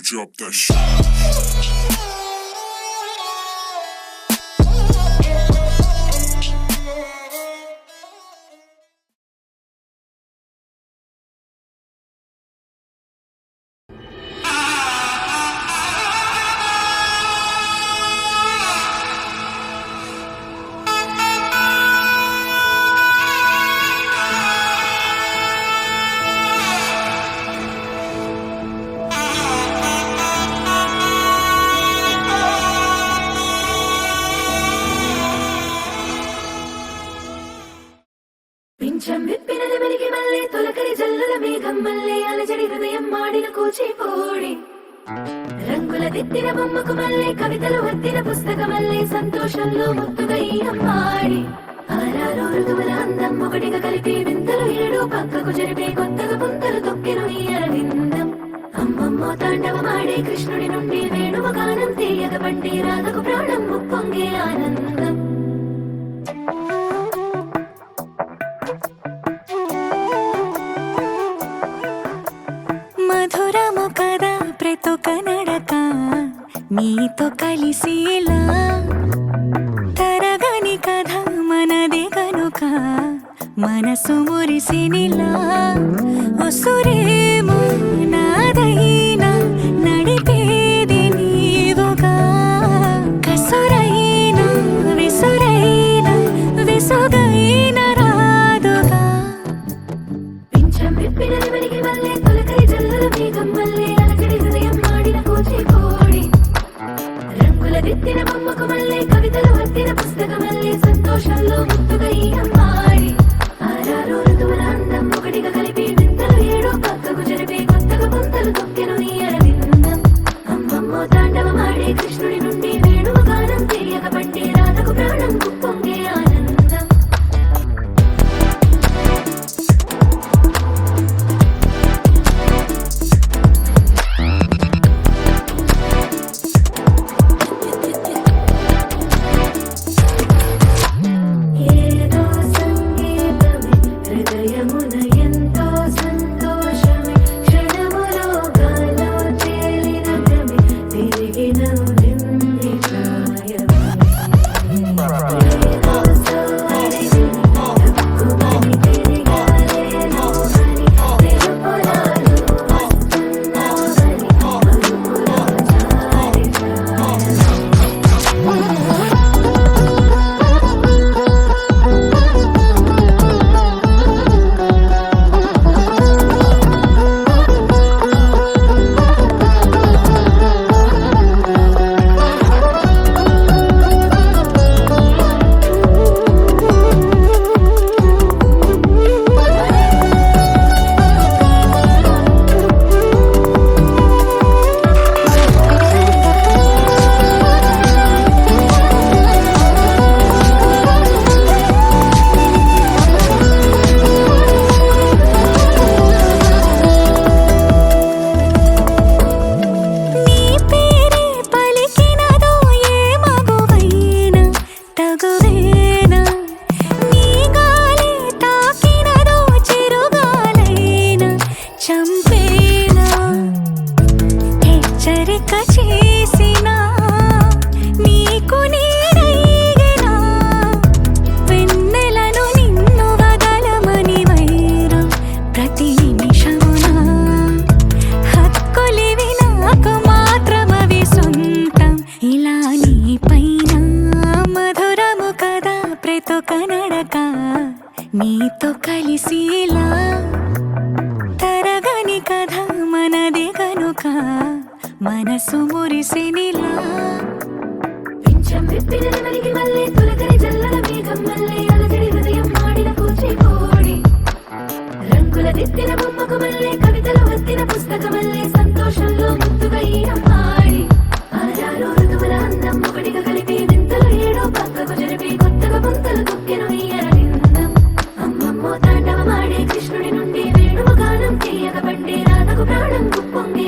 Drop that shit. పింఛం విప్పినది వెలిగి మళ్ళీ తొలకరి జల్లుల మేఘం మళ్ళీ అలజడి హృదయం మాడిన కూచిపోడి రంగుల దిద్దిన బొమ్మకు మళ్ళీ కవితలు వద్దిన పుస్తకం మళ్ళీ సంతోషంలో ముద్దుగా ఈ అమ్మాడి ఆరారు ఋతువుల అందం ఒకటిగా కలిపి వింతలు ఏడు పక్కకు జరిపే కొత్తగా పుంతలు తొక్కెను ఈ అరవిందం అమ్మమ్మో తాండవమాడే కృష్ణుడి నుండి వేణువ గానం తీయగ పండి రాధకు ప్రాణం ముప్పొంగే ఆనందం మధురము కదా ప్రతొక నడక నీతో కలిసేలా తరగని కథ మనదే కనుక మనసు మురిసినిలా ఉసురేమో నాదైనా నడిపేది నీవుగా కసురైనా విసురైనా విసుగైనా రాదుగా పింఛం విప్పినది వెలిగి మళ్ళీ తొలకరి జల్లుల మేఘం మళ్ళీ అలజడి హృదయం మాడిన కూచిపోడి రంగుల దిద్దిన బొమ్మకు మళ్ళీ కవితలు వద్దిన పుస్తకం మళ్ళీ సంతోషంలో ముద్దుగా ఈ అమ్మాడి ఆరారు ఋతువుల అందం ఒకటిగా కలిపి వింతలు ఏడు పక్కకు జరిపే కొత్తగా పుంతలు తొక్కెను ఈ అరవిందం అమ్మమ్మో తాండవమాడే కృష్ణుడి నుండి వేణువ గానం తీయగ పండి రాధకు ప్రాణం ముప్పొంగే ఆనందం ఏదో సంగీతమే హృదయమున ఎంతో సంతోషమే క్షణములో గాలో తేలిన భ్రమే తిరిగిన నింది ప్రాయమే ఏదో సోదరిని తక్కువని తిరిగాలేను అని తెలుపురాలు వస్తున్నావని అరుపులో జారి నీ పేరే పలికినదో ఏ మగువైనా తగువేనా నీ గాలి తాకినదో చిరుగాలైనా చంపేనా హెచ్చరిక చేసినా నీకు నేనైనా వెన్నెలను నిన్ను వదలమని వైరం ప్రతి నిమిషమునా హక్కులివి నాకు మాత్రమవి సొంతం ఇలా నీ పైన మధురము కదా ప్రతొక నడక నీతో కలిసేలా తరగని కథ మనదే కనుక మనసు మురిసినిలా పింఛం విప్పినది వెలిగి మళ్ళీ తొలకరి జల్లుల మేఘం మళ్ళీ అలజడి హృదయం మాడిన కూచిపోడి రంగుల దిద్దిన బొమ్మకు మళ్ళీ చెయ్యక పండే రాతకు ప్రాణం పొంగే